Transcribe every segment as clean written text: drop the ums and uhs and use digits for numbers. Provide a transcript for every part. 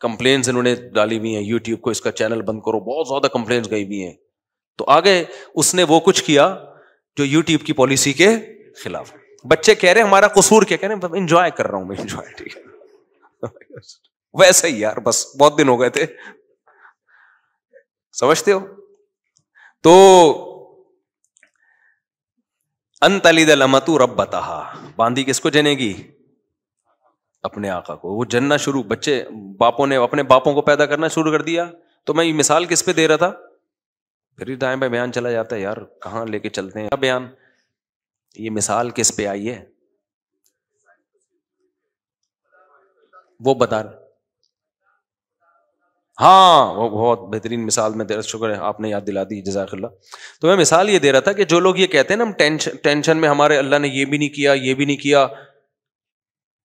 Compliance انہوں نے ڈالی ہوئی ہیں یوٹیوب کو اس کا چینل بند کرو, بہت زیادہ کمپلینس گئی ہوئی ہیں. تو آگے اس نے وہ کچھ کیا جو یوٹیوب کی پالیسی کے خلاف. بچے کہہ رہے ہیں ہمارا قصور کیا, کہہ رہے ہیں انجوائے کر رہا ہوں میں, انجوائے. ٹھیک ہے ویسے ہی یار, بس بہت دن ہو گئے تھے, سمجھتے ہو. تو ان تلد الامۃ ربتہا, باندی کس کو جنے گی؟ اپنے آقا کو. وہ جننا شروع, بچے باپوں نے اپنے باپوں کو پیدا کرنا شروع کر دیا. تو میں یہ مثال کس پہ دے رہا تھا, پھر دائیں بائیں بیان چلا جاتا ہے یار, کہاں لے کے چلتے ہیں بیان. یہ مثال کس پہ آئی ہے وہ بتا رہے. ہاں وہ بہت بہترین مثال میں دے رہا, شکر ہے آپ نے یاد دلا دی, جزاک اللہ. تو میں مثال یہ دے رہا تھا کہ جو لوگ یہ کہتے ہیں نا ہم ٹینشن میں ہمارے اللہ نے یہ بھی نہیں کیا یہ بھی نہیں کیا,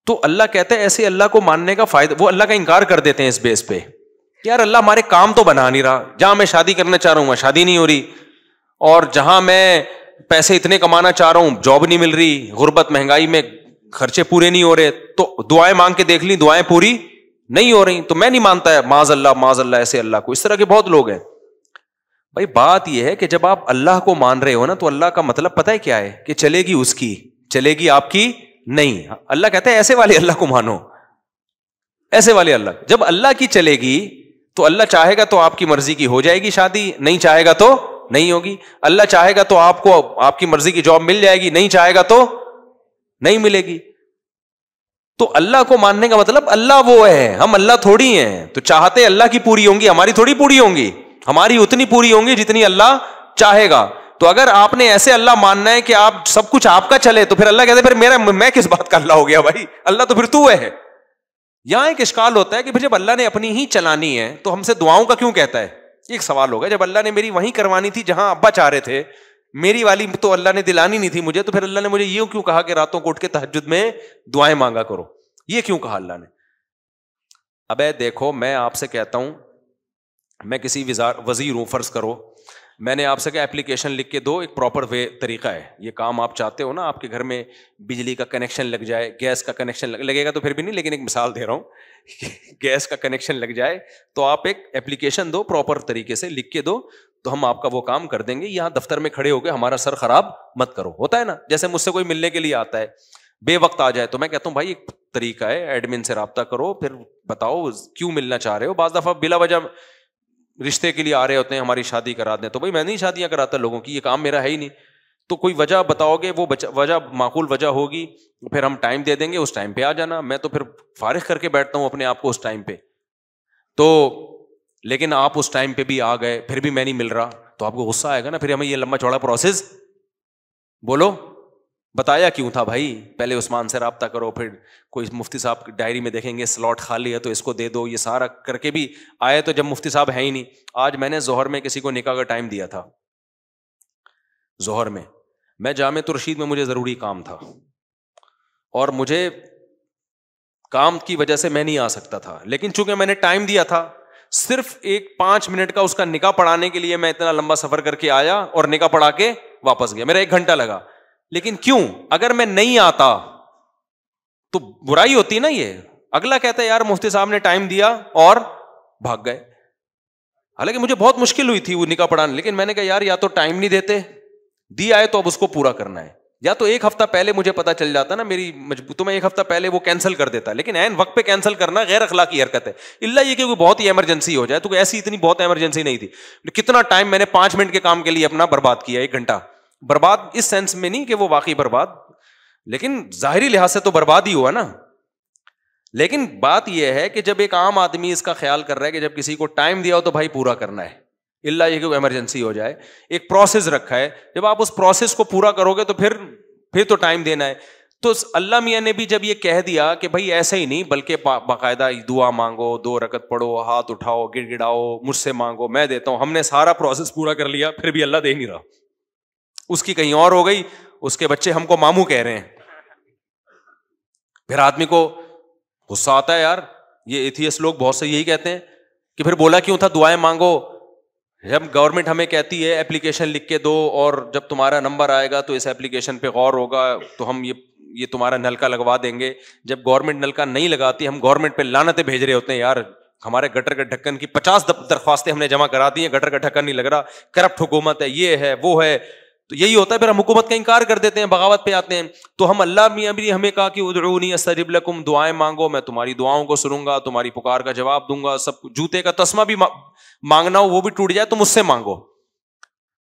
تو اللہ کہتا ہے ایسے اللہ کو ماننے کا فائدہ, وہ اللہ کا انکار کر دیتے ہیں اس بیس پہ, یار اللہ ہمارے کام تو بنا نہیں رہا, جہاں میں شادی کرنا چاہ رہا ہوں وہاں شادی نہیں ہو رہی, اور جہاں میں پیسے اتنے کمانا چاہ رہا ہوں جاب نہیں مل رہی, غربت مہنگائی میں خرچے پورے نہیں ہو رہے, تو دعائیں مانگ کے دیکھ لی دعائیں پوری نہیں ہو رہی, تو میں نہیں مانتا ہے معاذ اللہ ایسے اللہ کو. اس طرح کے بہت لوگ ہیں. بھائی بات یہ ہے کہ جب آپ اللہ کو مان رہے ہو نا, تو اللہ کا مطلب پتہ ہے کیا ہے, کہ چلے گی اس کی, چلے گی آپ کی نہیں. اللہ کہتا ہے ایسے والے اللہ کو مانو, ایسے والے اللہ. جب اللہ کی چلے گی تو اللہ چاہے گا تو آپ کی مرضی کی ہو جائے گی شادی, نہیں چاہے گا تو نہیں ہوگی. اللہ چاہے گا تو آپ کو آپ کی مرضی کی جاب مل جائے گی, نہیں چاہے گا تو نہیں ملے گی. تو اللہ کو ماننے کا مطلب اللہ وہ ہے, ہم اللہ تھوڑی ہیں. تو چاہتے اللہ کی پوری ہوں گی, ہماری تھوڑی پوری ہوں گی, ہماری اتنی پوری ہوں گی جتنی اللہ چاہے گا. تو اگر آپ نے ایسے اللہ ماننا ہے کہ آپ سب کچھ آپ کا چلے, تو پھر اللہ کہتے ہیں پھر میں کس بات کا اللہ ہو گیا بھائی, اللہ تو پھر تو ہے. یہاں ایک اشکال ہوتا ہے کہ جب اللہ نے اپنی ہی چلانی ہے تو ہم سے دعاؤں کا کیوں کہتا ہے. ایک سوال ہوگا, جب اللہ نے میری وہیں کروانی تھی جہاں ابا چاہ رہے تھے, میری والی تو اللہ نے دلانی نہیں تھی مجھے, تو پھر اللہ نے مجھے یہ کیوں کہا کہ راتوں کو اٹھ کے تہجد میں دعائیں مانگا کرو, یہ کیوں کہا اللہ نے. ابے دیکھو میں آپ سے کہتا ہوں, میں کسی وزیر ہوں فرض کرو, میں نے آپ سے کہا اپلیکیشن لکھ کے دو, ایک پراپر طریقہ ہے, یہ کام آپ چاہتے ہو نا, آپ کے گھر میں بجلی کا کنیکشن لگ جائے, گیس کا کنیکشن لگے گا تو پھر بھی نہیں, لیکن ایک مثال دے رہا ہوں, گیس کا کنیکشن لگ جائے تو آپ ایک اپلیکیشن دو پراپر طریقے سے لکھ کے دو, تو ہم آپ کا وہ کام کر دیں گے. یہاں دفتر میں کھڑے ہو کے ہمارا سر خراب مت کرو. ہوتا ہے نا, جیسے مجھ سے کوئی ملنے کے لیے آتا ہے بے وقت آ جائے, تو میں کہتا ہوں بھائی ایک طریقہ ہے, ایڈمن سے رابطہ کرو, پھر بتاؤ کیوں ملنا چاہ رہے ہو. بعض دفعہ بلا وجہ رشتے کے لیے آ رہے ہوتے ہیں, ہماری شادی کرا دیں, تو بھائی میں نہیں شادیاں کراتا لوگوں کی, یہ کام میرا ہے ہی نہیں. تو کوئی وجہ بتاؤ گے, وہ وجہ معقول وجہ ہوگی, پھر ہم ٹائم دے دیں گے, اس ٹائم پہ آ جانا. میں تو پھر فارغ کر کے بیٹھتا ہوں اپنے آپ کو اس ٹائم پہ. تو لیکن آپ اس ٹائم پہ بھی آ گئے, پھر بھی میں نہیں مل رہا, تو آپ کو غصہ آئے گا نا. پھر ہمیں یہ لمبا چوڑا پروسیس, بولو بتایا کیوں تھا بھائی, پہلے عثمان سے رابطہ کرو, پھر کوئی مفتی صاحب ڈائری میں دیکھیں گے سلاٹ خالی ہے تو اس کو دے دو, یہ سارا کر کے بھی آئے تو جب مفتی صاحب ہیں ہی نہیں. آج میں نے ظہر میں کسی کو نکاح کا ٹائم دیا تھا, ظہر میں جامع الرشید میں مجھے ضروری کام تھا, اور مجھے کام کی وجہ سے میں نہیں آ سکتا تھا, لیکن چونکہ میں نے ٹائم دیا تھا, صرف 5 منٹ کا اس کا نکاح پڑھانے کے لیے میں اتنا لمبا سفر کر کے آیا اور نکاح پڑھا کے واپس گیا. میرا 1 گھنٹہ لگا. لیکن کیوں, اگر میں نہیں آتا تو برائی ہوتی نا. یہ اگلا کہتا ہے یار مفتی صاحب نے ٹائم دیا اور بھاگ گئے, حالانکہ مجھے بہت مشکل ہوئی تھی وہ نکاح پڑھانے, لیکن میں نے کہا یار یا تو ٹائم نہیں دیتے, دیا ہے تو اب اس کو پورا کرنا ہے, یا تو 1 ہفتہ پہلے مجھے پتا چل جاتا نا میری تو میں 1 ہفتہ پہلے وہ کینسل کر دیتا. لیکن عین وقت پہ کینسل کرنا غیر اخلاقی حرکت ہے, اللہ یہ کہ کوئی بہت ہی ایمرجنسی ہو جائے. تو ایسی اتنی بہت ایمرجنسی نہیں تھی. کتنا ٹائم میں نے 5 منٹ کے کام کے لیے اپنا برباد کیا, 1 گھنٹہ برباد, اس سینس میں نہیں کہ وہ واقعی برباد, لیکن ظاہری لحاظ سے تو برباد ہی ہوا نا. لیکن بات یہ ہے کہ جب ایک عام آدمی اس کا خیال کر رہا ہے کہ جب کسی کو ٹائم دیا ہو تو بھائی پورا کرنا ہے, اللہ یہ کہ ایمرجنسی ہو جائے, ایک پروسیس رکھا ہے, جب آپ اس پروسیس کو پورا کرو گے تو پھر تو ٹائم دینا ہے. تو اللہ میاں نے بھی جب یہ کہہ دیا کہ بھائی ایسے ہی نہیں بلکہ باقاعدہ دعا مانگو, 2 رکعت پڑھو, ہاتھ اٹھاؤ, گڑ گڑاؤ, مجھ سے مانگو میں دیتا ہوں, ہم نے سارا پروسیس پورا کر لیا, پھر بھی اللہ دے نہیں رہا. اس کی کہیں اور ہو گئی, اس کے بچے ہم کو ماموں کہہ رہے ہیں. پھر آدمی کو غصہ آتا ہے یار, یہ ایتھیسٹ لوگ بہت سے یہی کہتے ہیں کہ پھر بولا کیوں تھا دعائیں مانگو, جب گورنمنٹ ہمیں کہتی ہے اپلیکیشن لکھ کے دو اور جب تمہارا نمبر آئے گا تو اس اپلیکیشن پہ غور ہوگا تو ہم یہ تمہارا نلکا لگوا دیں گے. جب گورنمنٹ نلکا نہیں لگاتی, ہم گورنمنٹ پہ لعنتیں بھیج رہے ہوتے ہیں, یار ہمارے گٹر کے ڈھکن کی 50 درخواستیں ہم نے جمع کرا دی ہیں, گٹر کا ڈھکن نہیں لگ رہا, کرپٹ حکومت ہے, یہ ہے وہ ہے. تو یہی ہوتا ہے, پھر ہم حکومت کا انکار کر دیتے ہیں, بغاوت پہ آتے ہیں. تو ہم اللہ بھی ہمیں کہا کہ ادعونی استجب لکم, دعائیں مانگو میں تمہاری دعاؤں کو سنوں گا, تمہاری پکار کا جواب دوں گا. سب جوتے کا تسمہ بھی مانگنا ہو وہ بھی ٹوٹ جائے تو مجھ سے مانگو.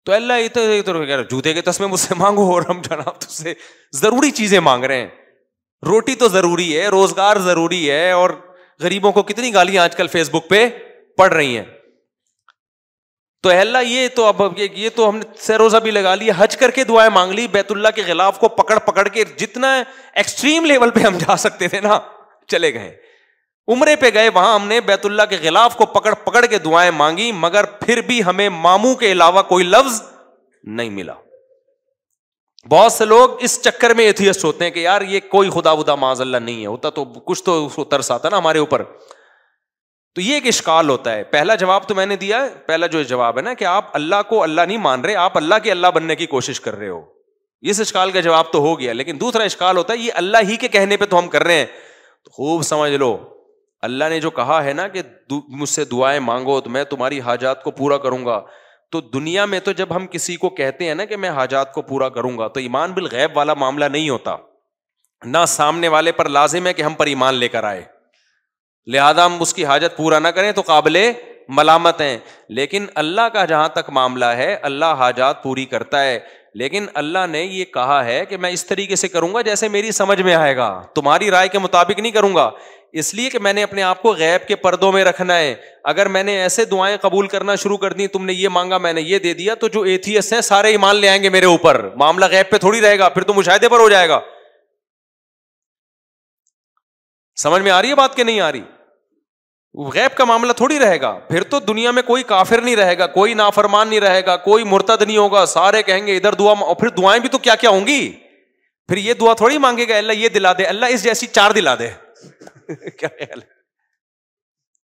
تو اللہ یہ تو جوتے کے تسمے مجھ سے مانگو, اور ہم جناب تجھ سے ضروری چیزیں مانگ رہے ہیں. روٹی تو ضروری ہے, روزگار ضروری ہے, اور غریبوں کو کتنی گالیاں آج کل فیس بک پہ پڑ رہی ہیں. تو اللہ یہ تو اب یہ تو ہم نے سہ روزہ بھی لگا لی, حج کر کے دعائیں مانگ لی, بیت اللہ کے غلاف کو پکڑ کے جتنا ایکسٹریم لیول پہ ہم جا سکتے تھے نا چلے گئے. عمرے پہ گئے, وہاں ہم نے بیت اللہ کے غلاف کو پکڑ کے دعائیں مانگی, مگر پھر بھی ہمیں ماموں کے علاوہ کوئی لفظ نہیں ملا. بہت سے لوگ اس چکر میں ایتھیسٹ ہوتے ہیں کہ یار یہ کوئی خدا ودا معاذ اللہ نہیں ہے, ہوتا تو کچھ تو ترس آتا نا ہمارے اوپر. تو یہ ایک اشکال ہوتا ہے. پہلا جواب تو میں نے دیا ہے, پہلا جو جواب ہے نا کہ آپ اللہ کو اللہ نہیں مان رہے, آپ اللہ کے اللہ بننے کی کوشش کر رہے ہو, اس اشکال کا جواب تو ہو گیا. لیکن دوسرا اشکال ہوتا ہے یہ اللہ ہی کے کہنے پہ تو ہم کر رہے ہیں. تو خوب سمجھ لو, اللہ نے جو کہا ہے نا کہ مجھ سے دعائیں مانگو تو میں تمہاری حاجات کو پورا کروں گا, تو دنیا میں تو جب ہم کسی کو کہتے ہیں نا کہ میں حاجات کو پورا کروں گا, تو ایمان بالغیب والا معاملہ نہیں ہوتا. نہ سامنے والے پر لازم ہے کہ ہم پر ایمان لے کر آئے, لہذا ہم اس کی حاجت پورا نہ کریں تو قابل ملامت ہیں. لیکن اللہ کا جہاں تک معاملہ ہے, اللہ حاجات پوری کرتا ہے, لیکن اللہ نے یہ کہا ہے کہ میں اس طریقے سے کروں گا جیسے میری سمجھ میں آئے گا, تمہاری رائے کے مطابق نہیں کروں گا. اس لیے کہ میں نے اپنے آپ کو غیب کے پردوں میں رکھنا ہے. اگر میں نے ایسے دعائیں قبول کرنا شروع کر دی, تم نے یہ مانگا میں نے یہ دے دیا, تو جو ایتھیسٹ ہیں سارے ایمان لے آئیں گے میرے اوپر, معاملہ غیب پہ تھوڑی رہے گا, پھر تو مشاہدے پر ہو جائے گا. سمجھ میں آ رہی ہے بات کہ نہیں آ رہی؟ غیب کا معاملہ تھوڑی رہے گا. پھر تو دنیا میں کوئی کافر نہیں رہے گا, کوئی نافرمان نہیں رہے گا, کوئی مرتد نہیں ہوگا, سارے کہیں گے ادھر دعا. اور پھر دعائیں بھی تو کیا کیا ہوں گی, پھر یہ دعا تھوڑی مانگے گا اللہ یہ دلا دے, اللہ اس جیسی 4 دلا دے. کیا خیال ہے؟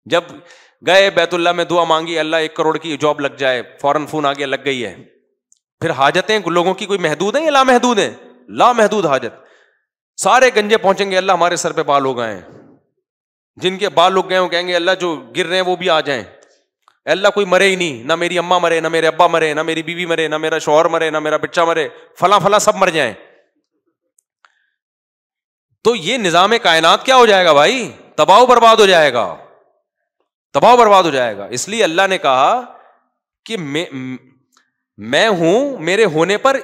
جب گئے بیت اللہ میں دعا مانگی, اللہ 1 کروڑ کی جاب لگ جائے, فوراً فون آ گیا لگ گئی ہے. پھر حاجتیں لوگوں کی کوئی محدود ہیں یا لامحدود ہیں؟ لامحدود حاجت. سارے گنجے پہنچیں گے اللہ ہمارے سر پہ بال ہو گئے ہیں, جن کے بال لگ گئے وہ کہیں گے اللہ جو گر رہے ہیں وہ بھی آ جائیں. اللہ کوئی مرے ہی نہیں, نہ میری اماں مرے, نہ میرے ابا مرے, نہ میری بیوی مرے, نہ میرا شوہر مرے, نہ میرا بچہ مرے, فلاں فلاں سب مر جائیں. تو یہ نظام کائنات کیا ہو جائے گا بھائی؟ تباہ و برباد ہو جائے گا, تباہ و برباد ہو جائے گا. اس لیے اللہ نے کہا کہ میں ہوں, میرے ہونے پر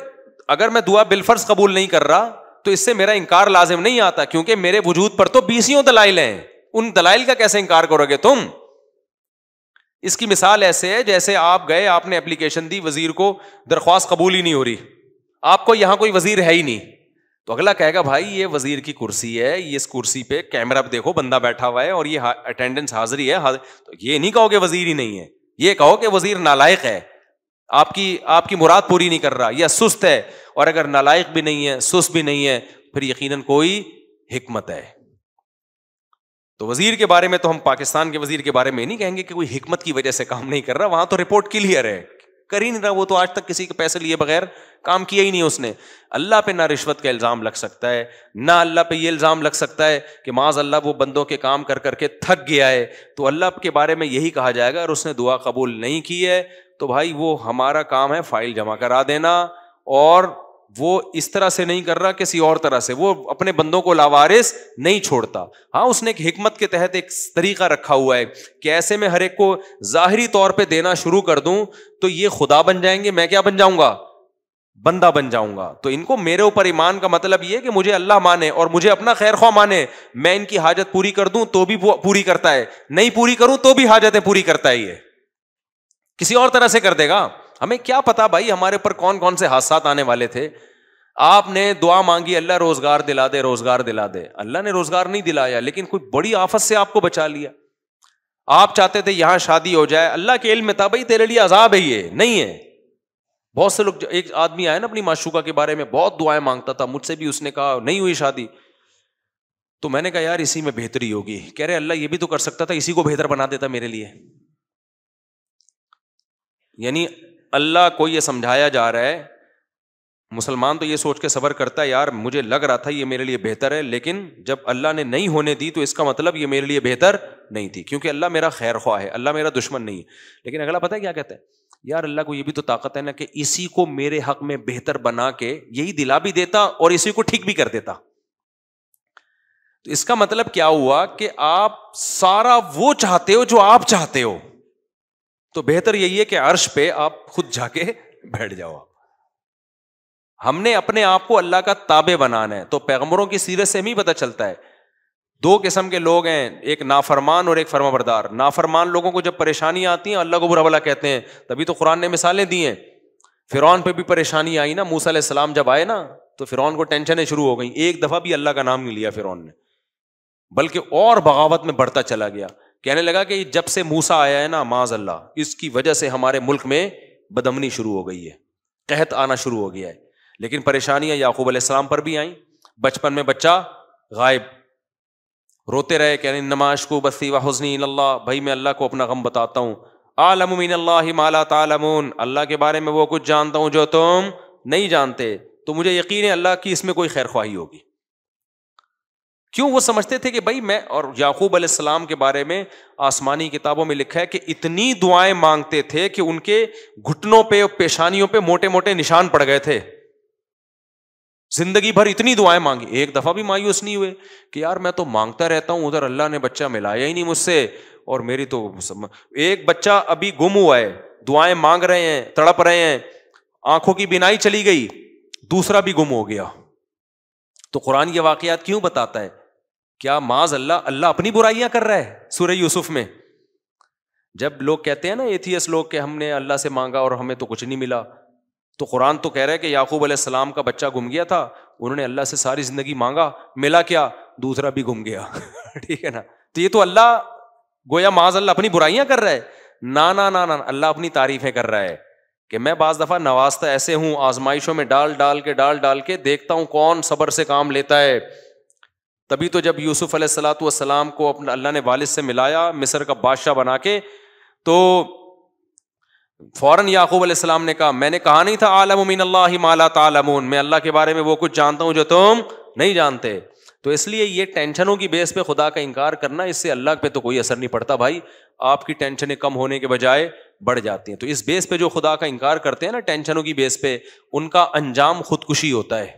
اگر میں دعا بالفرض قبول نہیں کر رہا تو اس سے میرا انکار لازم نہیں آتا, کیونکہ میرے وجود پر تو 20 دلائل ہیں. ان دلائل کا کیسے انکار کرو گے تم؟ اس کی مثال ایسے ہے جیسے آپ گئے, آپ نے اپلیکیشن دی, وزیر کو درخواست قبول ہی نہیں ہو رہی, آپ کو یہاں کوئی وزیر ہے ہی نہیں, تو اگلا کہے گا بھائی یہ وزیر کی کرسی ہے, یہ اس کرسی پہ کیمرہ پہ دیکھو بندہ بیٹھا ہوا ہے اور یہ اٹینڈنس حاضری ہے. تو یہ نہیں کہو کہ وزیر ہی نہیں ہے, یہ کہو کہ وزیر نالائق ہے, آپ کی مراد پوری نہیں کر رہا, یا سست ہے. اور اگر نالائق بھی نہیں ہے, سست بھی نہیں ہے, پھر یقیناً کوئی حکمت ہے. تو وزیر کے بارے میں تو ہم پاکستان کے وزیر کے بارے میں نہیں کہیں گے کہ کوئی حکمت کی وجہ سے کام نہیں کر رہا, وہاں تو رپورٹ کلیئر ہے, کر ہی نہیں رہا, وہ تو آج تک کسی کے پیسے لیے بغیر کام کیا ہی نہیں اس نے. اللہ پہ نہ رشوت کا الزام لگ سکتا ہے, نہ اللہ پہ یہ الزام لگ سکتا ہے کہ معاذ اللہ وہ بندوں کے کام کر کر کے تھک گیا ہے. تو اللہ کے بارے میں یہی کہا جائے گا, اور اس نے دعا قبول نہیں کی ہے تو بھائی وہ ہمارا کام ہے فائل جمع کرا دینا, اور وہ اس طرح سے نہیں کر رہا, کسی اور طرح سے, وہ اپنے بندوں کو لاوارث نہیں چھوڑتا. ہاں اس نے ایک حکمت کے تحت ایک طریقہ رکھا ہوا ہے کہ ایسے میں ہر ایک کو ظاہری طور پہ دینا شروع کر دوں تو یہ خدا بن جائیں گے, میں کیا بن جاؤں گا؟ بندہ بن جاؤں گا. تو ان کو میرے اوپر ایمان کا مطلب یہ ہے کہ مجھے اللہ مانے اور مجھے اپنا خیر خواہ مانے. میں ان کی حاجت پوری کر دوں تو بھی پوری کرتا ہے, نہیں پوری کروں تو بھی حاجتیں پوری کرتا ہے, یہ کسی اور طرح سے کر دے گا. ہمیں کیا پتا بھائی ہمارے اوپر کون کون سے حادثات آنے والے تھے. آپ نے دعا مانگی اللہ روزگار دلا دے, روزگار دلا دے, اللہ نے روزگار نہیں دلایا, لیکن کوئی بڑی آفت سے آپ کو بچا لیا. آپ چاہتے تھے یہاں شادی ہو جائے, اللہ کے علم میں تھا بھائی تیرے لیے عذاب ہے, یہ نہیں ہے. بہت سے لوگ, ایک آدمی آیا نا اپنی معشوقہ کے بارے میں بہت دعائیں مانگتا تھا, مجھ سے بھی اس نے کہا نہیں ہوئی شادی, تو میں نے کہا یار اسی میں بہتری ہوگی. کہہ رہے اللہ یہ بھی تو کر سکتا تھا, اسی کو بہتر بنا دیتا میرے لیے. یعنی اللہ کو یہ سمجھایا جا رہا ہے مسلمان تو یہ سوچ کے صبر کرتا ہے یار مجھے لگ رہا تھا یہ میرے لیے بہتر ہے, لیکن جب اللہ نے نہیں ہونے دی تو اس کا مطلب یہ میرے لیے بہتر نہیں تھی, کیونکہ اللہ میرا خیر خواہ ہے, اللہ میرا دشمن نہیں ہے. لیکن اگلا پتہ ہے کیا کہتا ہے, یار اللہ کو یہ بھی تو طاقت ہے نا کہ اسی کو میرے حق میں بہتر بنا کے یہی دلا بھی دیتا اور اسی کو ٹھیک بھی کر دیتا. تو اس کا مطلب کیا ہوا کہ آپ سارا وہ چاہتے ہو جو آپ چاہتے ہو, تو بہتر یہی ہے کہ عرش پہ آپ خود جا کے بیٹھ جاؤ. ہم نے اپنے آپ کو اللہ کا تابع بنانا ہے. تو پیغمبروں کی سیرت سے ہمیں پتہ چلتا ہے دو قسم کے لوگ ہیں, ایک نافرمان اور ایک فرما بردار. نافرمان لوگوں کو جب پریشانی آتی ہیں اللہ کو برا بھلا کہتے ہیں, تبھی تو قرآن نے مثالیں دی ہیں. فرعون پہ بھی پریشانی آئی نا, موسیٰ علیہ السلام جب آئے نا تو فرعون کو ٹینشنیں شروع ہو گئیں. ایک دفعہ بھی اللہ کا نام نہیں لیا فرعون نے, بلکہ اور بغاوت میں بڑھتا چلا گیا. کہنے لگا کہ جب سے موسیٰ آیا ہے نا معاذ اللہ, اس کی وجہ سے ہمارے ملک میں بدامنی شروع ہو گئی ہے, قحط آنا شروع ہو گیا ہے. لیکن پریشانیاں یعقوب علیہ السلام پر بھی آئیں. بچپن میں بچہ غائب, روتے رہے کہ انما اشکو بثی وحزنی الی اللہ, بھائی میں اللہ کو اپنا غم بتاتا ہوں. اعلم من اللہ ما لا تعلمون, اللہ کے بارے میں وہ کچھ جانتا ہوں جو تم نہیں جانتے, تو مجھے یقین ہے اللہ کی اس میں کوئی خیر خواہی ہوگی. کیوں؟ وہ سمجھتے تھے کہ بھائی میں, اور یعقوب علیہ السلام کے بارے میں آسمانی کتابوں میں لکھا ہے کہ اتنی دعائیں مانگتے تھے کہ ان کے گھٹنوں پہ اور پیشانیوں پہ موٹے موٹے نشان پڑ گئے تھے. زندگی بھر اتنی دعائیں مانگی, ایک دفعہ بھی مایوس نہیں ہوئے کہ یار میں تو مانگتا رہتا ہوں, ادھر اللہ نے بچہ ملایا ہی نہیں مجھ سے, اور میری تو ایک بچہ ابھی گم ہوا ہے, دعائیں مانگ رہے ہیں, تڑپ رہے ہیں, آنکھوں کی بینائی چلی گئی, دوسرا بھی گم ہو گیا. تو قرآن یہ واقعات کیوں بتاتا ہے؟ کیا معاذ اللہ اپنی برائیاں کر رہا ہے؟ سورہ یوسف میں جب لوگ کہتے ہیں نا ایتھیس لوگ کہ ہم نے اللہ سے مانگا اور ہمیں تو کچھ نہیں ملا, تو قرآن تو کہہ رہا ہے کہ یعقوب علیہ السلام کا بچہ گم گیا تھا, انہوں نے اللہ سے ساری زندگی مانگا, ملا کیا؟ دوسرا بھی گم گیا. ٹھیک ہے نا, تو یہ تو اللہ گویا معاذ اللہ اپنی برائیاں کر رہا ہے. نا اللہ اپنی تعریفیں کر رہا ہے کہ میں بعض دفعہ نوازتا ایسے ہوں, آزمائشوں میں ڈال ڈال کے دیکھتا ہوں کون صبر سے کام لیتا ہے. تبھی تو جب یوسف علیہ الصلوۃ والسلام کو اپنا اللہ نے والد سے ملایا مصر کا بادشاہ بنا کے, تو فوراً یعقوب علیہ السلام نے کہا میں نے کہا نہیں تھا اعلم من اللہ ما لا تعلمون, میں اللہ کے بارے میں وہ کچھ جانتا ہوں جو تم نہیں جانتے. تو اس لیے یہ ٹینشنوں کی بیس پہ خدا کا انکار کرنا, اس سے اللہ پہ تو کوئی اثر نہیں پڑتا بھائی, آپ کی ٹینشنیں کم ہونے کے بجائے بڑھ جاتی ہیں. تو اس بیس پہ جو خدا کا انکار کرتے ہیں نا ٹینشنوں کی بیس پہ, ان کا انجام خودکشی ہوتا ہے.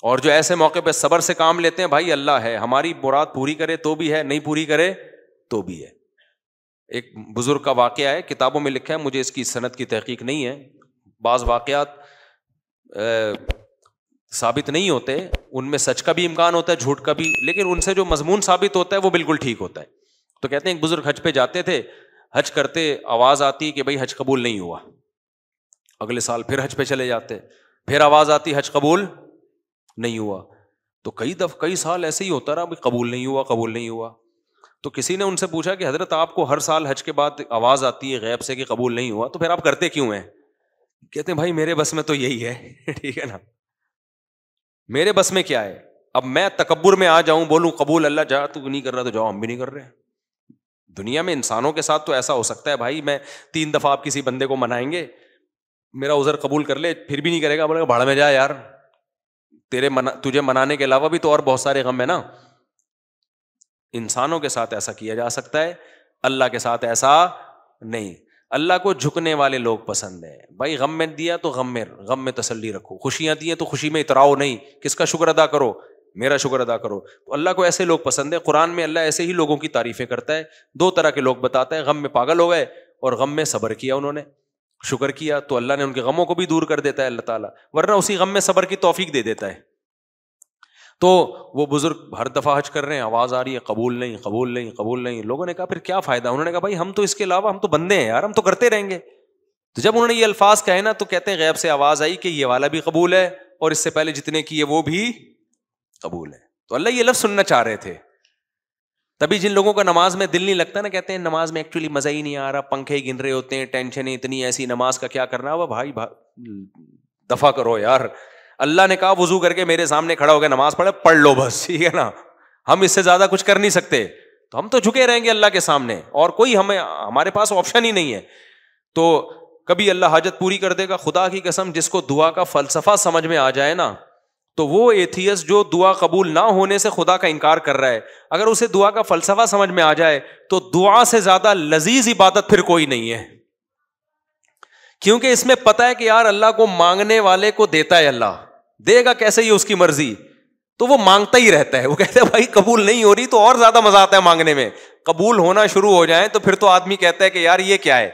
اور جو ایسے موقع پہ صبر سے کام لیتے ہیں, بھائی اللہ ہے, ہماری مراد پوری کرے تو بھی ہے, نہیں پوری کرے تو بھی ہے. ایک بزرگ کا واقعہ ہے, کتابوں میں لکھا ہے, مجھے اس کی سند کی تحقیق نہیں ہے, بعض واقعات ثابت نہیں ہوتے, ان میں سچ کا بھی امکان ہوتا ہے جھوٹ کا بھی, لیکن ان سے جو مضمون ثابت ہوتا ہے وہ بالکل ٹھیک ہوتا ہے. تو کہتے ہیں ایک بزرگ حج پہ جاتے تھے, حج کرتے آواز آتی کہ بھائی حج قبول نہیں ہوا, اگلے سال پھر حج پہ چلے جاتے, پھر آواز آتی حج قبول نہیں ہوا. تو کئی سال ایسے ہی ہوتا رہا, قبول نہیں ہوا. تو کسی نے ان سے پوچھا کہ حضرت آپ کو ہر سال حج کے بعد آواز آتی ہے غیب سے کہ قبول نہیں ہوا, تو پھر آپ کرتے کیوں ہیں؟ کہتے ہیں بھائی میرے بس میں تو یہی ہے. ٹھیک ہے نا, میرے بس میں کیا ہے؟ اب میں تکبر میں آ جاؤں, بولوں قبول اللہ جا, تو نہیں کر رہا تو جاؤ, ہم بھی نہیں کر رہے. دنیا میں انسانوں کے ساتھ تو ایسا ہو سکتا ہے بھائی, میں 3 دفعہ آپ کسی بندے کو منائیں گے, میرا عذر قبول کر لے, پھر بھی نہیں کرے گا, بولے گا بھاڑ میں جا یار, تجھے منانے کے علاوہ بھی تو اور بہت سارے غم ہے نا. انسانوں کے ساتھ ایسا کیا جا سکتا ہے, اللہ کے ساتھ ایسا نہیں. اللہ کو جھکنے والے لوگ پسند ہیں بھائی, غم میں دیا تو غم میں تسلی رکھو, خوشیاں دی تو خوشی میں اتراؤ نہیں, کس کا شکر ادا کرو؟ میرا شکر ادا کرو. تو اللہ کو ایسے لوگ پسند ہے. قرآن میں اللہ ایسے ہی لوگوں کی تعریفیں کرتا ہے. 2 طرح کے لوگ بتاتا ہے, غم میں پاگل ہو گئے اور غم میں صبر کیا, انہوں نے شکر کیا تو اللہ نے ان کے غموں کو بھی دور کر دیتا ہے اللہ تعالیٰ, ورنہ اسی غم میں صبر کی توفیق دے دیتا ہے. تو وہ بزرگ ہر دفعہ حج کر رہے ہیں, آواز آ رہی ہے قبول نہیں. لوگوں نے کہا پھر کیا فائدہ؟ انہوں نے کہا بھائی ہم تو اس کے علاوہ ہم تو بندے ہیں یار, ہم تو کرتے رہیں گے. تو جب انہوں نے یہ الفاظ کہے نا, تو کہتے ہیں غیب سے آواز آئی کہ یہ والا بھی قبول ہے اور اس سے پہلے جتنے کیے وہ بھی قبول ہے. تو اللہ یہ لفظ سننا چاہ رہے تھے. تبھی جن لوگوں کا نماز میں دل نہیں لگتا نا, کہتے ہیں نماز میں ایکچولی مزہ ہی نہیں آ رہا, پنکھے گن رہے ہوتے ہیں, ٹینشن اتنی ایسی, نماز کا کیا کرنا. وہ بھائی دفع کرو یار, اللہ نے کہا وضو کر کے میرے سامنے کھڑا ہو کے نماز پڑھ لو بس, ٹھیک ہے نا, ہم اس سے زیادہ کچھ کر نہیں سکتے. تو ہم تو جھکے رہیں گے اللہ کے سامنے, اور کوئی ہمارے پاس آپشن ہی نہیں ہے. تو کبھی اللہ حاجت پوری کر دے گا. خدا کی قسم جس کو دعا کا فلسفہ سمجھ میں آ جائے نا, تو وہ ایتھیسٹ جو دعا قبول نہ ہونے سے خدا کا انکار کر رہا ہے, اگر اسے دعا کا فلسفہ سمجھ میں آ جائے تو دعا سے زیادہ لذیذ عبادت پھر کوئی نہیں ہے. کیونکہ اس میں پتا ہے کہ یار اللہ کو مانگنے والے کو دیتا ہے, اللہ دے گا کیسے, یہ اس کی مرضی, تو وہ مانگتا ہی رہتا ہے. وہ کہتا ہے بھائی قبول نہیں ہو رہی تو اور زیادہ مزہ آتا ہے مانگنے میں, قبول ہونا شروع ہو جائیں تو پھر تو آدمی کہتا ہے کہ یار یہ کیا ہے,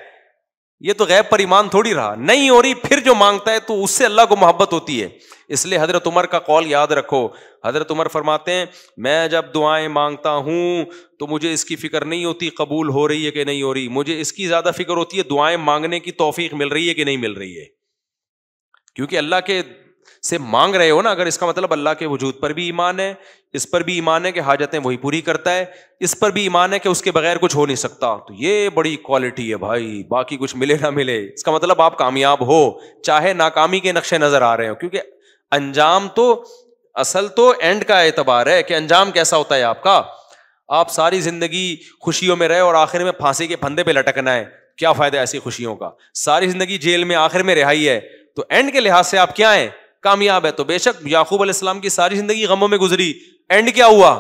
یہ تو غیب پر ایمان تھوڑی رہا. نہیں ہو رہی پھر جو مانگتا ہے تو اس سے اللہ کو محبت ہوتی ہے. اس لیے حضرت عمر کا قول یاد رکھو. حضرت عمر فرماتے ہیں میں جب دعائیں مانگتا ہوں تو مجھے اس کی فکر نہیں ہوتی قبول ہو رہی ہے کہ نہیں ہو رہی, مجھے اس کی زیادہ فکر ہوتی ہے دعائیں مانگنے کی توفیق مل رہی ہے کہ نہیں مل رہی ہے. کیونکہ اللہ کے سے مانگ رہے ہو نا, اگر اس کا مطلب اللہ کے وجود پر بھی ایمان ہے, اس پر بھی ایمان ہے کہ حاجتیں وہی پوری کرتا ہے, اس پر بھی ایمان ہے کہ اس کے بغیر کچھ ہو نہیں سکتا, تو یہ بڑی کوالٹی ہے بھائی. باقی کچھ ملے نہ ملے اس کا مطلب آپ کامیاب ہو, چاہے ناکامی کے نقشے نظر آ رہے ہو. کیونکہ انجام تو اصل تو اینڈ کا اعتبار ہے کہ انجام کیسا ہوتا ہے آپ کا. آپ ساری زندگی خوشیوں میں رہے اور آخر میں پھانسی کے پھندے پہ لٹکنا ہے, کیا فائدہ ایسی خوشیوں کا. ساری زندگی جیل میں آخر میں رہائی ہے, تو اینڈ کے لحاظ سے آپ کیا ہیں, کامیاب ہے. تو بے شک یعقوب علیہ السلام کی ساری زندگی غموں میں گزری, اینڈ کیا ہوا,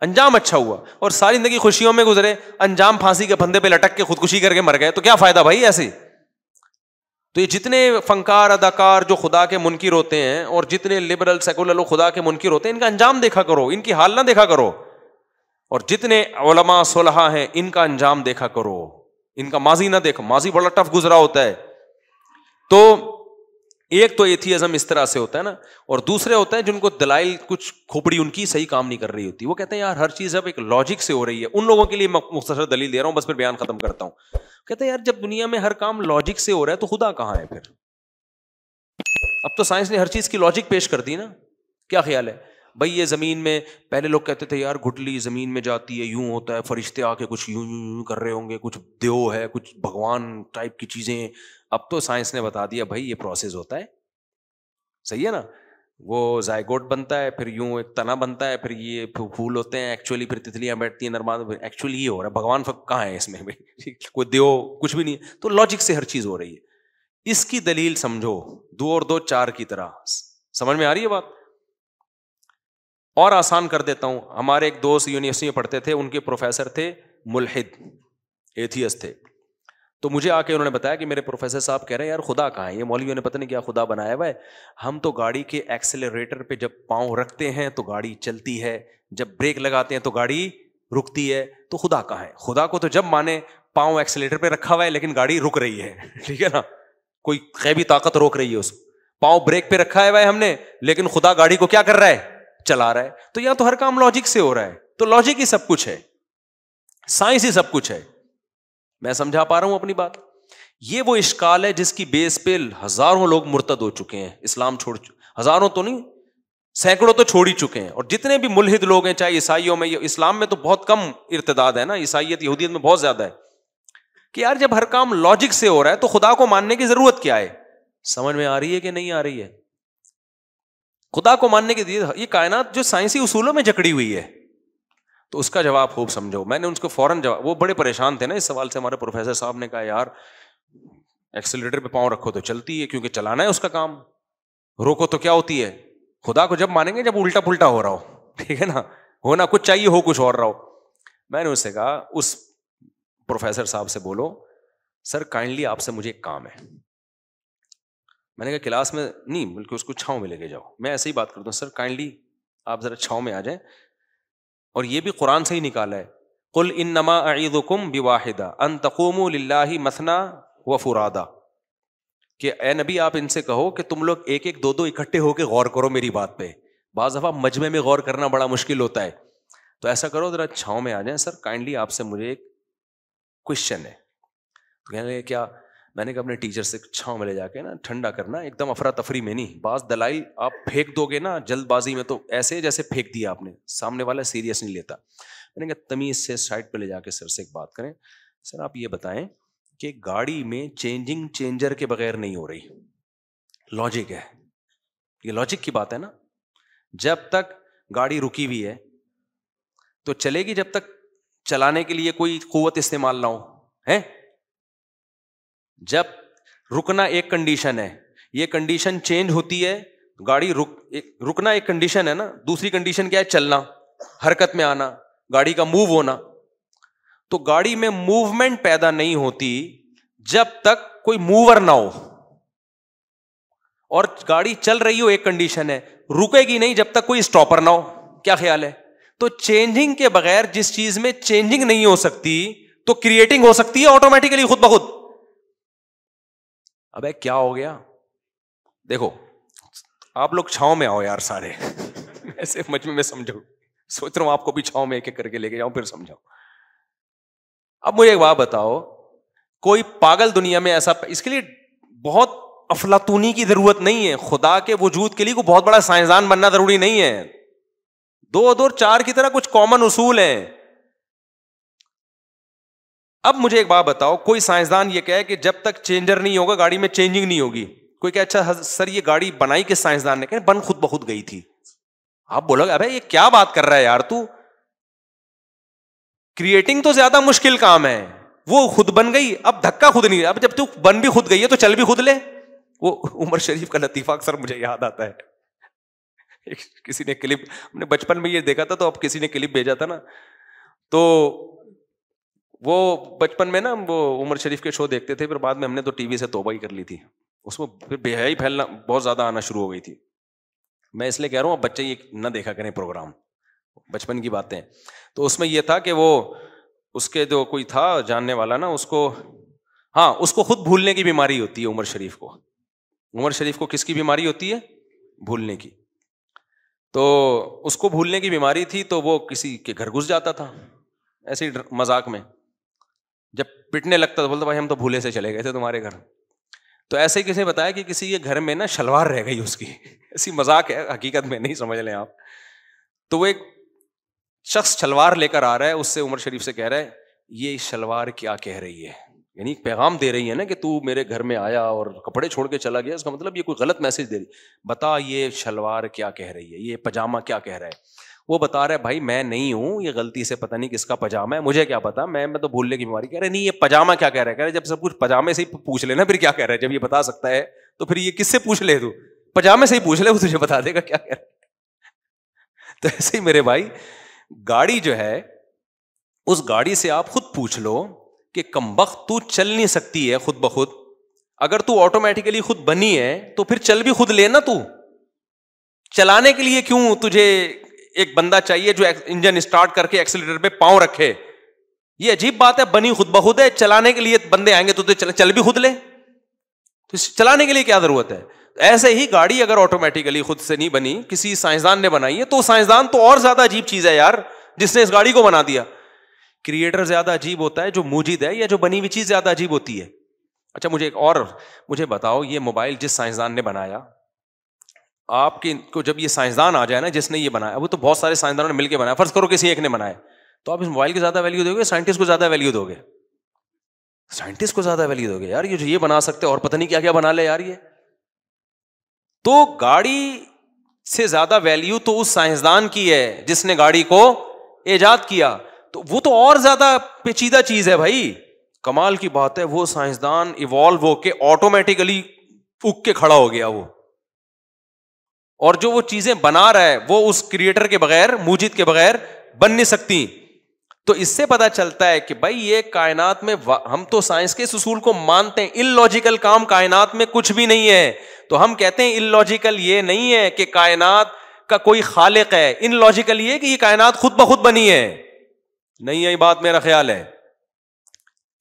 انجام اچھا ہوا. اور ساری زندگی خوشیوں میں گزرے, انجام پھانسی کے پھندے پہ لٹک کے خودکشی کر کے مر گئے, تو کیا فائدہ بھائی ایسے. تو یہ جتنے فنکار اداکار جو خدا کے منکر ہوتے ہیں اور جتنے لبرل سیکولر لوگ خدا کے منکر ہوتے ہیں, ان کا انجام دیکھا کرو, ان کی حال نہ دیکھا کرو. اور جتنے علماء صلحاء ہیں ان کا انجام دیکھا کرو, ان کا ماضی نہ دیکھو, ماضی بڑا ٹف گزرا ہوتا ہے. تو ایک تو ایتھیزم اس طرح سے ہوتا ہے نا, اور دوسرے ہوتا ہے جن کو دلائل کچھ کھوپڑی ان کی صحیح کام نہیں کر رہی ہوتی. وہ کہتے ہیں یار ہر چیز اب ایک لاجک سے ہو رہی ہے. ان لوگوں کے لیے میں مختصر دلیل دے رہا ہوں, بس پھر بیان ختم کرتا ہوں. کہتے ہیں یار جب دنیا میں ہر کام لاجک سے ہو رہا ہے تو خدا کہاں ہے پھر. اب تو سائنس نے ہر چیز کی لاجک پیش کر دی نا. کیا خیال ہے بھائی, یہ زمین میں پہلے لوگ کہتے تھے یار گٹلی زمین میں جاتی ہے, یوں ہوتا ہے, فرشتے آ کے کچھ یوں یوں کر رہے ہوں گے, کچھ دیو ہے, کچھ بھگوان ٹائپ کی چیزیں. اب تو سائنس نے بتا دیا بھائی یہ پروسیس ہوتا ہے, صحیح ہے نا. وہ زائگوٹ بنتا ہے, پھر یوں ایک تنا بنتا ہے, پھر یہ پھول ہوتے ہیں ایکچولی, پھر تتلیاں بیٹھتی ہیں نرماد, ایکچولی یہ ہو رہا ہے. بھگوان کہاں ہے اس میں کوئی دیو کچھ بھی نہیں. تو لاجک سے ہر چیز ہو رہی ہے. اس کی دلیل سمجھو, 2 اور 2 4 کی طرح. سمجھ میں آ رہی ہے بات؟ اور آسان کر دیتا ہوں. ہمارے ایک دوست یونیورسٹی میں پڑھتے تھے, ان کے پروفیسر تھے ملحد, ایتھیسٹ تھے. تو مجھے آ کے انہوں نے بتایا کہ میرے پروفیسر صاحب کہہ رہے ہیں یار خدا کہاں ہے, یہ مولویوں نے پتہ نہیں کیا خدا بنایا ہوا ہے. ہم تو گاڑی کے ایکسیلریٹر پہ جب پاؤں رکھتے ہیں تو گاڑی چلتی ہے, جب بریک لگاتے ہیں تو گاڑی رکتی ہے, تو خدا کہاں ہے. خدا کو تو جب مانے پاؤں ایکسیلریٹر پہ رکھا ہوا ہے لیکن گاڑی رک رہی ہے, ٹھیک ہے نا, کوئی غیبی طاقت روک رہی ہے اس کو. پاؤں بریک پہ رکھا ہوا ہے ہم نے, لیکن خدا گاڑی کو کیا کر رہا ہے, چلا رہا ہے. تو یہاں تو ہر کام لاجک سے ہو رہا ہے. تو لاجک ہی سب کچھ ہے, سائنس ہی سب کچھ ہے. میں سمجھا پا رہا ہوں اپنی بات؟ یہ وہ اشکال ہے جس کی بیس پہ ہزاروں لوگ مرتد ہو چکے ہیں, اسلام چھوڑ, ہزاروں تو نہیں سینکڑوں تو چھوڑ ہی چکے ہیں. اور جتنے بھی ملحد لوگ ہیں, چاہے عیسائیوں میں, اسلام میں تو بہت کم ارتداد ہے نا, عیسائیت یہودیت میں بہت زیادہ ہے. کہ یار جب ہر کام لاجک سے ہو رہا ہے تو خدا کو ماننے کی ضرورت کیا ہے. سمجھ میں آ رہی ہے کہ نہیں آ رہی ہے؟ خدا کو ماننے کی یہ کائنات جو سائنسی اصولوں میں جکڑی ہوئی ہے, تو اس کا جواب خوب سمجھو. میں نے ان کو فوراً جواب, وہ بڑے پریشان تھے نا اس سوال سے. ہمارے پروفیسر صاحب نے کہا یار ایکسیلریٹر پہ پاؤں رکھو تو چلتی ہے کیونکہ چلانا ہے اس کا کام, روکو تو کیا ہوتی ہے. خدا کو جب مانیں گے جب الٹا پلٹا ہو رہا ہو, ٹھیک ہے نا, ہونا کچھ چاہیے ہو کچھ اور رہا ہو. میں نے اس سے کہا, اس پروفیسر صاحب سے بولو سر کائنڈلی آپ سے مجھے ایک کام ہے. میں نے کہا کلاس میں نہیں بلکہ اس کو چھاؤں میں لے کے جاؤ. میں ایسے ہی بات کرتا ہوں, سر کائنڈلی آپ ذرا چھاؤں میں آ جائیں. اور یہ بھی قرآن سے ہی نکالا ہے, قل انما اعیذکم بواحدہ ان تقوموا للہ مثنی وفرادا, کہ اے نبی آپ ان سے کہو کہ تم لوگ ایک ایک 2 2 اکٹھے ہو کے غور کرو میری بات پہ. بعض دفعہ مجمع میں غور کرنا بڑا مشکل ہوتا ہے, تو ایسا کرو ذرا چھاؤں میں آ جائیں. سر کائنڈلی آپ سے مجھے ایک کوشچن ہے. تو کہنے لگے کیا؟ میں نے کہا اپنے ٹیچر سے چھاؤں میں لے جا کے نا ٹھنڈا کرنا, ایک دم افراتفری میں نہیں. بعض دلائل آپ پھینک دو گے نا جلد بازی میں تو ایسے جیسے پھینک دیا آپ نے, سامنے والا سیریس نہیں لیتا. میں نے کہا تمیز سے سائڈ پہ لے جا کے سر سے ایک بات کریں. سر آپ یہ بتائیں کہ گاڑی میں چینجنگ چینجر کے بغیر نہیں ہو رہی, لاجک ہے, یہ لاجک کی بات ہے نا. جب تک گاڑی رکی ہوئی ہے تو چلے گی جب تک چلانے کے لیے کوئی قوت استعمال نہ ہو, ہے جب رکنا ایک کنڈیشن ہے, یہ کنڈیشن چینج ہوتی ہے, گاڑی رکنا ایک کنڈیشن ہے نا, دوسری کنڈیشن کیا ہے؟ چلنا, حرکت میں آنا, گاڑی کا موو ہونا. تو گاڑی میں موومنٹ پیدا نہیں ہوتی جب تک کوئی موور نہ ہو, اور گاڑی چل رہی ہو ایک کنڈیشن ہے, رکے گی نہیں جب تک کوئی اسٹاپر نہ ہو. کیا خیال ہے؟ تو چینجنگ کے بغیر جس چیز میں چینجنگ نہیں ہو سکتی تو کریٹنگ ہو سکتی ہے آٹومیٹیکلی خود بخود. ابے کیا ہو گیا؟ دیکھو آپ لوگ چھاؤں میں آؤ یار سارے, ایسے مجمع میں سمجھو, سوچ رہا ہوں آپ کو بھی چھاؤں میں ایک ایک کر کے لے کے جاؤں پھر سمجھاؤ. اب مجھے ایک بات بتاؤ, کوئی پاگل دنیا میں ایسا, اس کے لیے بہت افلاطونی کی ضرورت نہیں ہے, خدا کے وجود کے لیے کوئی بہت بڑا سائنسدان بننا ضروری نہیں ہے, 2 اور 2 4 کی طرح کچھ کامن اصول ہیں. اب مجھے ایک بات بتاؤ, کوئی سائنسدان یہ کہے کہ جب تک چینجر نہیں ہوگا گاڑی میں چینجنگ نہیں ہوگی. کوئی کہ اچھا سر یہ گاڑی بنائی کس سائنسدان نے؟ کہ بن خود بخود گئی تھی. آپ بولو گے ابے یہ کیا بات کر رہا ہے یار تو, کریٹنگ تو زیادہ مشکل کام ہے, وہ خود بن گئی, اب دھکا خود نہیں. اب جب تو بن بھی خود گئی ہے تو چل بھی خود لے. وہ عمر شریف کا لطیفہ اکثر مجھے یاد آتا ہے, کسی نے کلپ, ہم نے بچپن میں یہ دیکھا تھا تو اب کسی نے کلپ بھیجا تھا نا, تو وہ بچپن میں نا وہ عمر شریف کے شو دیکھتے تھے, پھر بعد میں ہم نے تو ٹی وی سے توبہ ہی کر لی تھی, اس میں پھر بے حیائی پھیلنا بہت زیادہ آنا شروع ہو گئی تھی. میں اس لیے کہہ رہا ہوں اب بچے یہ نہ دیکھا کریں پروگرام, بچپن کی باتیں. تو اس میں یہ تھا کہ وہ اس کے جو کوئی تھا جاننے والا نا, اس کو, ہاں اس کو خود بھولنے کی بیماری ہوتی ہے عمر شریف کو. عمر شریف کو کس کی بیماری ہوتی ہے؟ بھولنے کی. تو اس کو بھولنے کی بیماری تھی, تو وہ کسی کے گھر گھس جاتا تھا ایسے ہی مذاق میں, جب پٹنے لگتا تو بولتا بھائی ہم تو بھولے سے چلے گئے تھے تمہارے گھر. تو ایسے ہی کسی نے بتایا کہ کسی کے گھر میں نا شلوار رہ گئی اس کی, ایسی مذاق ہے حقیقت میں نہیں سمجھ لیں آپ. تو وہ ایک شخص شلوار لے کر آ رہا ہے, اس سے عمر شریف سے کہہ رہا ہے یہ شلوار کیا کہہ رہی ہے, یعنی پیغام دے رہی ہے نا کہ تو میرے گھر میں آیا اور کپڑے چھوڑ کے چلا گیا, اس کا مطلب یہ کوئی غلط میسج دے رہی, بتا یہ شلوار کیا کہہ رہی ہے, یہ پاجامہ کیا کہہ رہا ہے. وہ بتا رہا ہے بھائی میں نہیں ہوں, یہ غلطی سے پتہ نہیں کس کا پاجامہ ہے, مجھے کیا پتا, میں تو بھولنے کی بیماری. کہہ رہے نہیں یہ پاجامہ کیا کہہ رہا ہے. کہہ رہے جب سب کچھ پاجامے سے ہی پوچھ لینا پھر کیا کہہ رہا ہے, جب یہ بتا سکتا ہے تو پھر یہ کس سے پوچھ لے, تو پاجامے سے ہی پوچھ لے, وہ تجھے بتا دے گا کیا کہہ رہا ہے. تو ایسے ہی میرے بھائی گاڑی جو ہے, اس گاڑی سے آپ خود پوچھ لو کہ کمبخت تو چل نہیں سکتی ہے خود بخود, اگر تو آٹومیٹیکلی خود بنی ہے تو پھر چل بھی خود لینا. تو چلانے کے لیے کیوں تجھے ایک بندہ چاہیے جو انجن اسٹارٹ کر کے ایکسیلیٹر پہ پاؤں رکھے؟ یہ عجیب بات ہے, بنی خود بخود ہے, چلانے کے لیے بندے آئیں گے تو چل بھی خود لے, تو چلانے کے لیے کیا ضرورت ہے؟ ایسے ہی گاڑی اگر آٹومیٹیکلی خود سے نہیں بنی, کسی سائنسدان نے بنائی ہے, تو سائنسدان تو اور زیادہ عجیب چیز ہے یار جس نے اس گاڑی کو بنا دیا. کریٹر زیادہ عجیب ہوتا ہے جو موجود ہے, یا جو بنی ہوئی چیز زیادہ عجیب ہوتی ہے؟ اچھا مجھے بتاؤ, یہ موبائل جس سائنسدان نے بنایا, آپ کے کو جب یہ سائنسدان آ جائے نا جس نے یہ بنایا, وہ تو بہت سارے سائنسدانوں نے مل کے بنایا, فرض کرو کسی ایک نے بنایا, تو آپ اس موبائل کی زیادہ ویلیو دو گے, سائنٹسٹ کو زیادہ ویلیو دو گے؟ سائنٹسٹ کو زیادہ ویلیو دو گے یار, یہ جو یہ بنا سکتے اور پتہ نہیں کیا کیا بنا لے یار یہ. تو گاڑی سے زیادہ ویلیو تو اس سائنسدان کی ہے جس نے گاڑی کو ایجاد کیا, تو وہ تو اور زیادہ پیچیدہ چیز ہے بھائی. کمال کی بات ہے, وہ سائنسدان ایوالو ہو کے آٹومیٹیکلی اگ کے کھڑا ہو گیا وہ, اور جو وہ چیزیں بنا رہا ہے وہ اس کریٹر کے بغیر, موجد کے بغیر بن نہیں سکتی. تو اس سے پتا چلتا ہے کہ بھائی یہ کائنات میں, ہم تو سائنس کے اصول کو مانتے ہیں, ان لاجیکل کام کائنات میں کچھ بھی نہیں ہے. تو ہم کہتے ہیں ان لاجیکل یہ نہیں ہے کہ کائنات کا کوئی خالق ہے, ان لاجیکل یہ کہ یہ کائنات خود بخود بنی ہے. نہیں ہے بات, میرا خیال ہے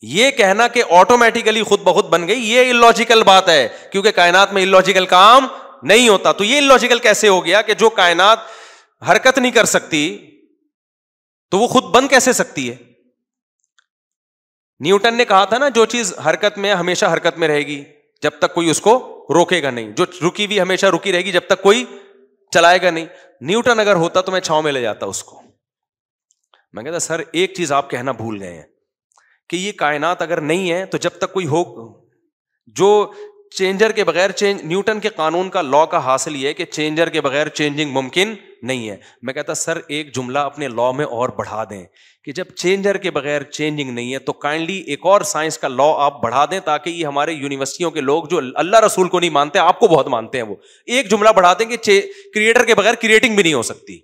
یہ کہنا کہ آٹومیٹیکلی خود بخود بن گئی, یہ ان لاجیکل بات ہے, کیونکہ کائنات میں ان لاجیکل کام نہیں ہوتا. تو یہ ان لاجیکل کیسے ہو گیا کہ جو کائنات حرکت نہیں کر سکتی تو وہ خود بن کیسے سکتی ہے؟ نیوٹن نے کہا تھا نا, جو چیز حرکت میں ہمیشہ حرکت میں رہے گی جب تک کوئی اس کو روکے گا نہیں, جو رکی ہوئی ہمیشہ رکی رہے گی جب تک کوئی چلائے گا نہیں. نیوٹن اگر ہوتا تو میں چھاؤں میں لے جاتا اس کو. میں کہتا سر ایک چیز آپ کہنا بھول گئے ہیں کہ یہ کائنات اگر نہیں ہے تو جب تک کوئی ہو, جو چینجر کے بغیر نیوٹن کے قانون کا لا کا حاصل یہ ہے کہ چینجر کے بغیر چینجنگ ممکن نہیں ہے. میں کہتا سر ایک جملہ اپنے لا میں اور بڑھا دیں کہ جب چینجر کے بغیر چینجنگ نہیں ہے تو کائنڈلی ایک اور سائنس کا لا آپ بڑھا دیں تاکہ یہ ہمارے یونیورسٹیوں کے لوگ جو اللہ رسول کو نہیں مانتے آپ کو بہت مانتے ہیں وہ ایک جملہ بڑھا دیں کہ کریٹر کے بغیر کریٹنگ بھی نہیں ہو سکتی.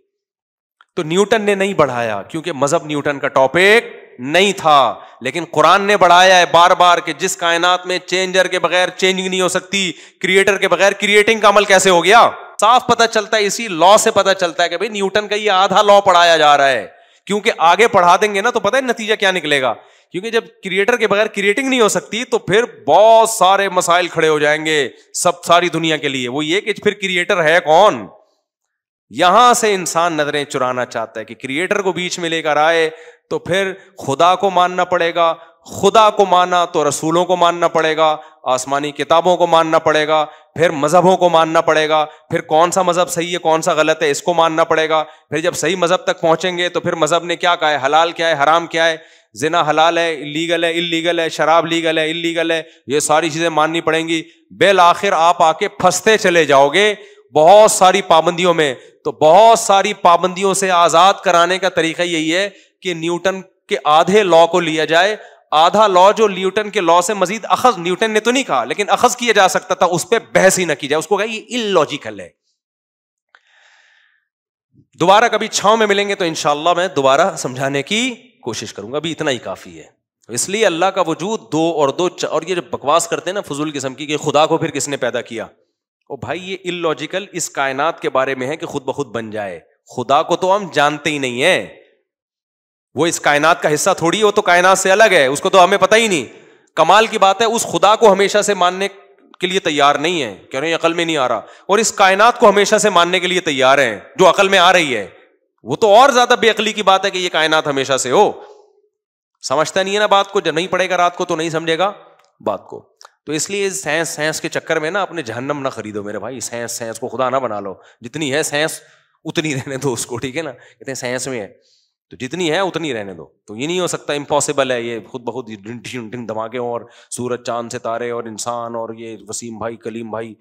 تو نیوٹن نے نہیں بڑھایا کیونکہ مذہب نیوٹن کا ٹاپک نہیں تھا, لیکن قرآن نے بڑھایا ہے بار بار کہ جس کائنات میں چینجر کے بغیر چینجنگ نہیں ہو سکتی, کریٹر کے بغیر کریٹنگ کا عمل کیسے ہو گیا. صاف پتہ چلتا ہے, اسی لا سے پتہ چلتا ہے کہ بھائی نیوٹن کا یہ آدھا لا پڑھایا جا رہا ہے, کیونکہ آگے پڑھا دیں گے نا تو پتہ ہے نتیجہ کیا نکلے گا. کیونکہ جب کریٹر کے بغیر کریٹنگ نہیں ہو سکتی تو پھر بہت سارے مسائل کھڑے ہو جائیں گے ساری دنیا کے لیے. وہ یہ کہ پھر کریٹر ہے کون. یہاں سے انسان نظریں چرانا چاہتا ہے کہ کریٹر کو بیچ میں لے کر آئے تو پھر خدا کو ماننا پڑے گا, خدا کو مانا تو رسولوں کو ماننا پڑے گا, آسمانی کتابوں کو ماننا پڑے گا, پھر مذہبوں کو ماننا پڑے گا, پھر کون سا مذہب صحیح ہے کون سا غلط ہے اس کو ماننا پڑے گا. پھر جب صحیح مذہب تک پہنچیں گے تو پھر مذہب نے کیا کہا ہے, حلال کیا ہے حرام کیا ہے, زنا حلال ہے لیگل ہے اللیگل ہے, شراب لیگل ہے اللیگل ہے, یہ ساری چیزیں ماننی پڑیں گی. بالآخر آپ آ کے پھنستے چلے جاؤ گے بہت ساری پابندیوں میں. تو بہت ساری پابندیوں سے آزاد کرانے کا طریقہ یہی ہے کہ نیوٹن کے آدھے لا کو لیا جائے, آدھا لا جو نیوٹن کے لا سے مزید اخذ, نیوٹن نے تو نہیں کہا لیکن اخذ کیا جا سکتا تھا, اس پہ بحث ہی نہ کی جائے, اس کو کہا یہ اللاجیکل ہے. دوبارہ کبھی چھاؤں میں ملیں گے تو انشاءاللہ میں دوبارہ سمجھانے کی کوشش کروں گا, ابھی اتنا ہی کافی ہے. اس لیے اللہ کا وجود دو اور یہ جو بکواس کرتے ہیں نا فضول قسم کی کہ خدا کو پھر کس نے پیدا کیا, او بھائی یہ اللاجیکل اس کائنات کے بارے میں ہے کہ خود بخود بن جائے. خدا کو تو ہم جانتے ہی نہیں ہیں, وہ اس کائنات کا حصہ تھوڑی ہے, وہ تو کائنات سے الگ ہے, اس کو تو ہمیں پتہ ہی نہیں. کمال کی بات ہے اس خدا کو ہمیشہ سے ماننے کے لیے تیار نہیں ہے, کہہ رہے ہیں عقل میں نہیں آ رہا, اور اس کائنات کو ہمیشہ سے ماننے کے لیے تیار ہیں جو عقل میں آ رہی ہے. وہ تو اور زیادہ بے عقلی کی بات ہے کہ یہ کائنات ہمیشہ سے ہو. سمجھتا نہیں ہے نا بات کو, جب نہیں پڑھے گا رات کو تو نہیں سمجھے گا بات کو. تو اس لیے سائنس کے چکر میں نا اپنے جہنم نہ خریدو میرے بھائی, سائنس کو خدا نہ بنا لو. جتنی ہے سائنس اتنی رہنے دو اس کو, ٹھیک ہے نا. کہتے ہیں سائنس میں ہے تو جتنی ہے اتنی رہنے دو. تو یہ نہیں ہو سکتا, امپاسبل ہے یہ خود بخود دھماکے اور سورج چاند ستارے اور انسان اور یہ وسیم بھائی کلیم بھائی.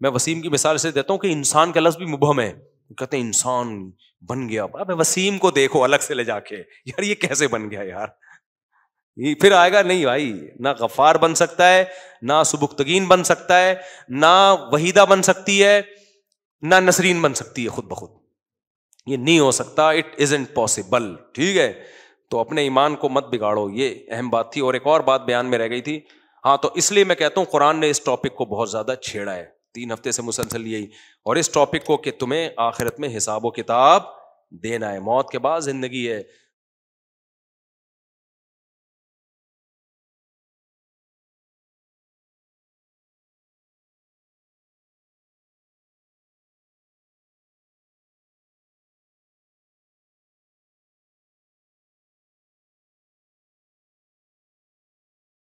میں وسیم کی مثال سے دیتا ہوں کہ انسان کا لفظ بھی مبہم ہے. کہتے ہیں انسان بن گیا, اب وسیم کو دیکھو الگ سے لے جا کے, یار یہ کیسے بن گیا یار, یہ پھر آئے گا نہیں بھائی. نہ غفار بن سکتا ہے, نہ سبکتگین بن سکتا ہے, نہ وحیدہ بن سکتی ہے, نہ نسرین بن سکتی ہے خود بخود. یہ نہیں ہو سکتا, اٹ ازنٹ پاسبل. ٹھیک ہے, تو اپنے ایمان کو مت بگاڑو, یہ اہم بات تھی. اور ایک اور بات بیان میں رہ گئی تھی, ہاں تو اس لیے میں کہتا ہوں قرآن نے اس ٹاپک کو بہت زیادہ چھیڑا ہے 3 ہفتے سے مسلسل یہی, اور اس ٹاپک کو کہ تمہیں آخرت میں حساب و کتاب دینا ہے, موت کے بعد زندگی ہے.